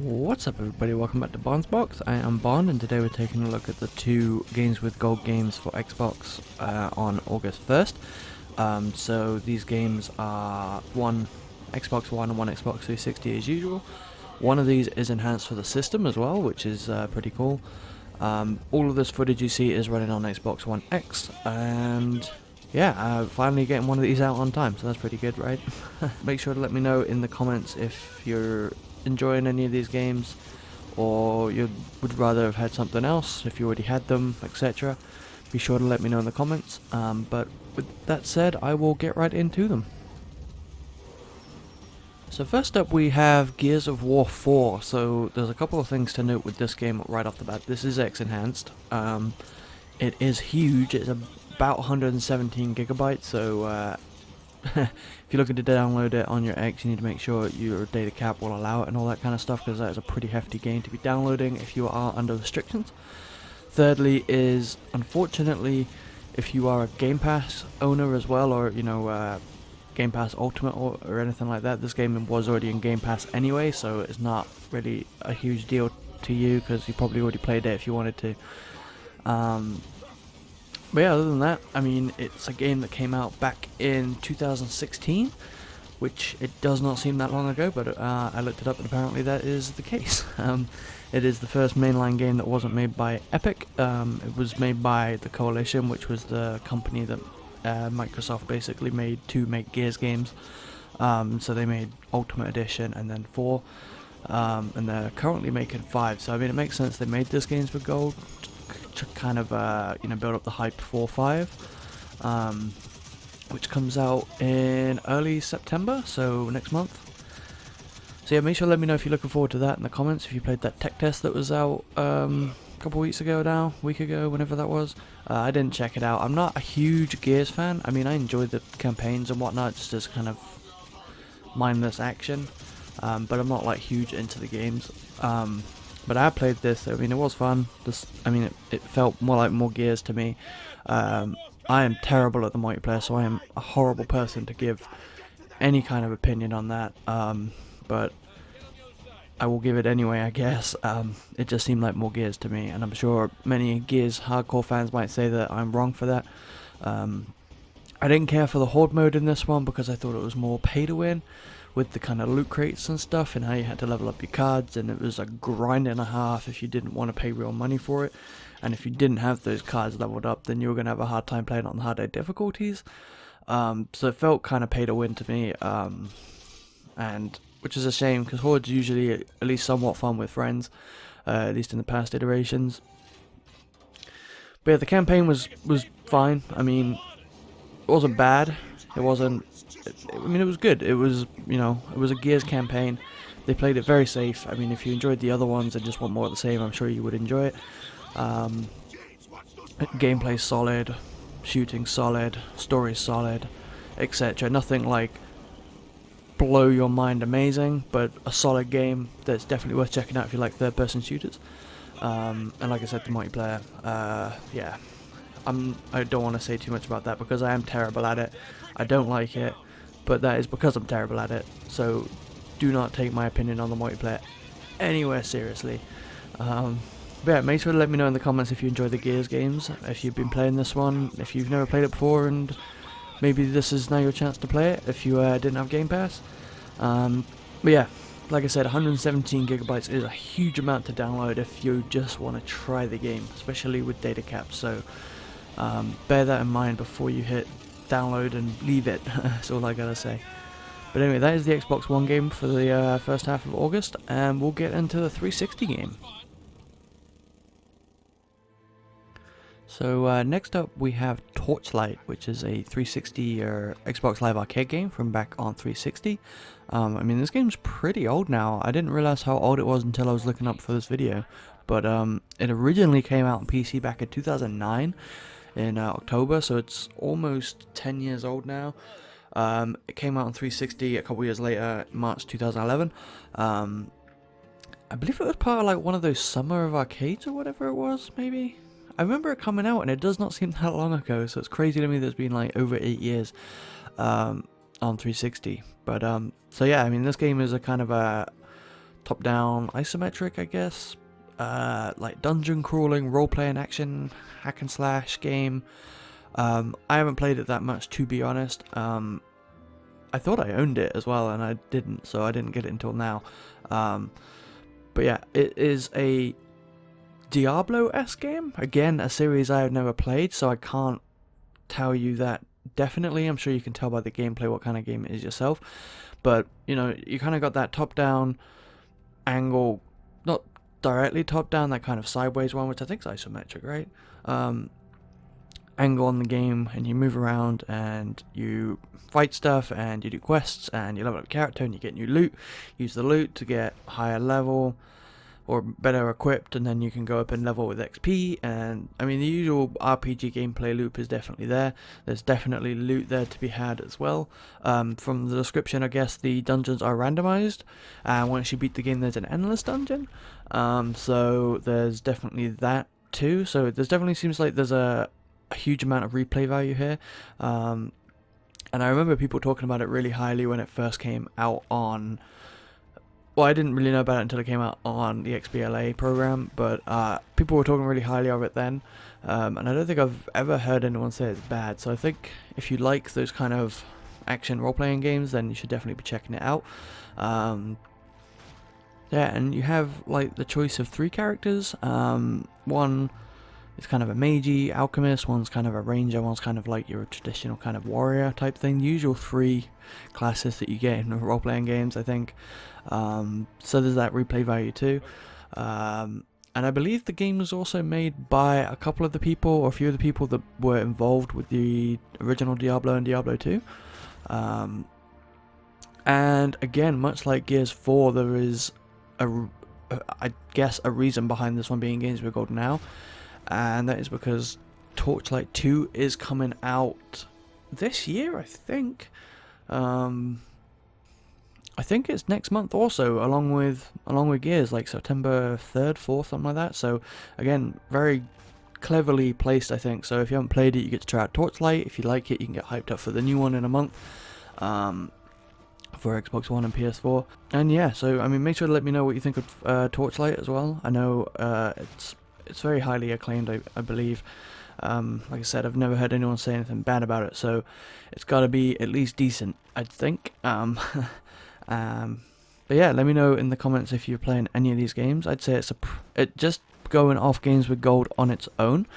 What's up everybody, welcome back to Bond's Box. I am Bond and today we're taking a look at the two Games with Gold games for Xbox on August 1st. So these games are one Xbox One and one Xbox 360 as usual. One of these is enhanced for the system as well, which is pretty cool. All of this footage you see is running on Xbox One X, and yeah, finally getting one of these out on time, so that's pretty good, right? Make sure to let me know in the comments if you're enjoying any of these games, or you would rather have had something else, if you already had them, etc. Be sure to let me know in the comments, but with that said, I will get right into them. So first up we have Gears of War 4, so there's a couple of things to note with this game right off the bat. This is X enhanced, it is huge, it's about 117 gigabytes, so if you're looking to download it on your X, you need to make sure your data cap will allow it and all that kind of stuff, because that is a pretty hefty game to be downloading if you are under restrictions. Thirdly is, unfortunately, if you are a Game Pass owner as well, or Game Pass Ultimate or anything like that, this game was already in Game Pass anyway, so it's not really a huge deal to you because you probably already played it if you wanted to. But yeah, other than that, I mean, it's a game that came out back in 2016, which it does not seem that long ago, but I looked it up and apparently that is the case. It is the first mainline game that wasn't made by Epic. It was made by the Coalition, which was the company that Microsoft basically made to make Gears games. So they made Ultimate Edition and then 4, and they're currently making 5. So I mean, it makes sense they made this games with gold to kind of build up the hype for 5, which comes out in early September, so next month. So yeah, make sure to let me know if you're looking forward to that in the comments, if you played that tech test that was out a couple weeks ago now, week ago, whenever that was. I didn't check it out. I'm not a huge Gears fan. I mean, I enjoy the campaigns and whatnot, just as kind of mindless action, but I'm not like huge into the games. But I played this. I mean, it was fun. It felt more Gears to me. I am terrible at the multiplayer, so I am a horrible person to give any kind of opinion on that. But I will give it anyway, I guess. It just seemed like more Gears to me, and I'm sure many Gears hardcore fans might say that I'm wrong for that. I didn't care for the Horde mode in this one because I thought it was more pay to win, with the kind of loot crates and stuff, and how you had to level up your cards, and it was a grind and a half if you didn't want to pay real money for it. And if you didn't have those cards leveled up, then you were going to have a hard time playing on the harder difficulties. So it felt kind of pay to win to me, and which is a shame, because Horde's usually at least somewhat fun with friends, at least in the past iterations. But yeah, the campaign was fine. I mean, it wasn't bad. It wasn't. I mean, it was good. It was, it was a Gears campaign. They played it very safe. I mean, if you enjoyed the other ones and just want more of the same, I'm sure you would enjoy it. Gameplay solid, shooting solid, story solid, etc. Nothing like blow your mind amazing, but a solid game that's definitely worth checking out if you like third-person shooters. And like I said, the multiplayer, yeah. I don't want to say too much about that because I am terrible at it. I don't like it, but that is because I'm terrible at it. So do not take my opinion on the multiplayer anywhere seriously. But yeah, make sure to let me know in the comments if you enjoy the Gears games, if you've been playing this one, if you've never played it before, and maybe this is now your chance to play it if you didn't have Game Pass. But yeah, like I said, 117 gigabytes is a huge amount to download if you just want to try the game, especially with data caps. So bear that in mind before you hit download and leave it. That's all I gotta say. But anyway, that is the Xbox One game for the first half of August, and we'll get into the 360 game. So next up we have Torchlight, which is a 360 or Xbox Live Arcade game from back on 360. I mean, this game's pretty old now. I didn't realize how old it was until I was looking up for this video, but it originally came out on PC back in 2009 in October, so it's almost 10 years old now. It came out on 360 a couple years later, March 2011. I believe it was part of like one of those Summer of Arcades or whatever it was, maybe? I remember it coming out, and it does not seem that long ago, so it's crazy to me that it's been like over 8 years on 360. But so yeah, I mean, this game is a kind of a top-down isometric, I guess, like dungeon crawling, role-playing action, hack and slash game. I haven't played it that much, to be honest. I thought I owned it as well, and I didn't, so I didn't get it until now. But yeah, it is a Diablo-esque game. Again, a series I have never played, so I can't tell you that definitely. I'm sure you can tell by the gameplay what kind of game it is yourself. But, you know, you kind of got that top-down angle, not directly top-down, that kind of sideways one, which I think is isometric, right? Angle on the game, and you move around and you fight stuff and you do quests and you level up your character and you get new loot. Use the loot to get higher level or better equipped, and then you can go up and level with XP. And I mean, the usual RPG gameplay loop is definitely there. There's definitely loot there to be had as well. From the description, I guess the dungeons are randomized, and once you beat the game there's an endless dungeon. So there's definitely that too. So there's definitely seems like there's a huge amount of replay value here. And I remember people talking about it really highly when it first came out on... Well, I didn't really know about it until it came out on the XBLA program, but people were talking really highly of it then, and I don't think I've ever heard anyone say it's bad. So I think if you like those kind of action role-playing games, then you should definitely be checking it out. Yeah, and you have like the choice of 3 characters. One is kind of a magey alchemist, one's kind of a ranger, one's kind of like your traditional kind of warrior type thing. Usual 3 classes that you get in role-playing games, I think. So there's that replay value too. And I believe the game was also made by a couple of the people, or a few of the people that were involved with the original Diablo and Diablo 2. And again, much like Gears 4, there is I guess a reason behind this one being Games with Gold now, and that is because Torchlight 2 is coming out this year, I think. I think it's next month also, along with Gears, like September 3rd, 4th, something like that. So again, very cleverly placed, I think. So if you haven't played it, you get to try out Torchlight. If you like it, you can get hyped up for the new one in a month, for Xbox One and PS4. And yeah, so I mean, make sure to let me know what you think of Torchlight as well. I know it's very highly acclaimed, I believe. Like I said, I've never heard anyone say anything bad about it, so it's got to be at least decent, I'd think. But yeah, let me know in the comments if you're playing any of these games. I'd say it just going off Games with Gold on its own,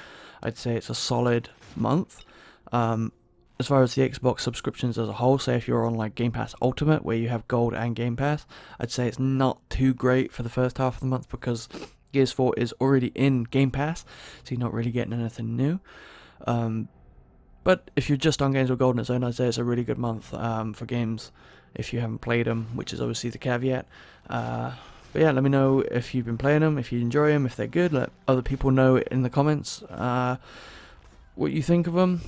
I'd say it's a solid month. As far as the Xbox subscriptions as a whole, say if you're on like Game Pass Ultimate, where you have Gold and Game Pass, I'd say it's not too great for the first half of the month, because Gears 4 is already in Game Pass, so you're not really getting anything new. But if you're just on Games with Gold on its own, I'd say it's a really good month for games if you haven't played them, which is obviously the caveat. But yeah, let me know if you've been playing them, if you enjoy them, if they're good. Let other people know in the comments what you think of them,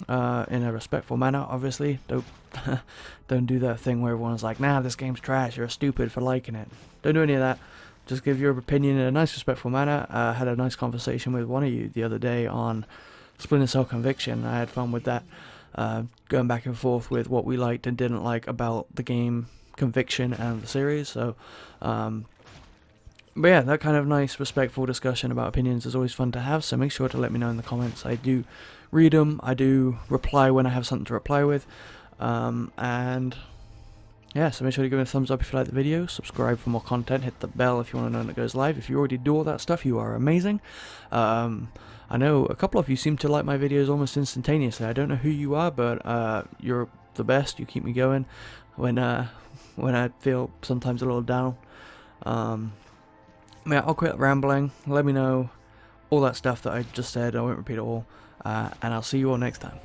in a respectful manner, obviously. Don't do that thing where everyone's like, nah, this game's trash, you're stupid for liking it. Don't do any of that. Just give your opinion in a nice, respectful manner. I had a nice conversation with one of you the other day on Splinter Cell Conviction. I had fun with that, going back and forth with what we liked and didn't like about the game Conviction and the series. So, but yeah, that kind of nice, respectful discussion about opinions is always fun to have. So make sure to let me know in the comments. I do read them. I do reply when I have something to reply with. And yeah, so make sure to give it a thumbs up if you like the video, subscribe for more content, hit the bell if you want to know when it goes live. If you already do all that stuff, you are amazing. I know a couple of you seem to like my videos almost instantaneously. I don't know who you are, but you're the best. You keep me going when I feel sometimes a little down. Yeah, I'll quit rambling. Let me know all that stuff that I just said. I won't repeat it all. And I'll see you all next time.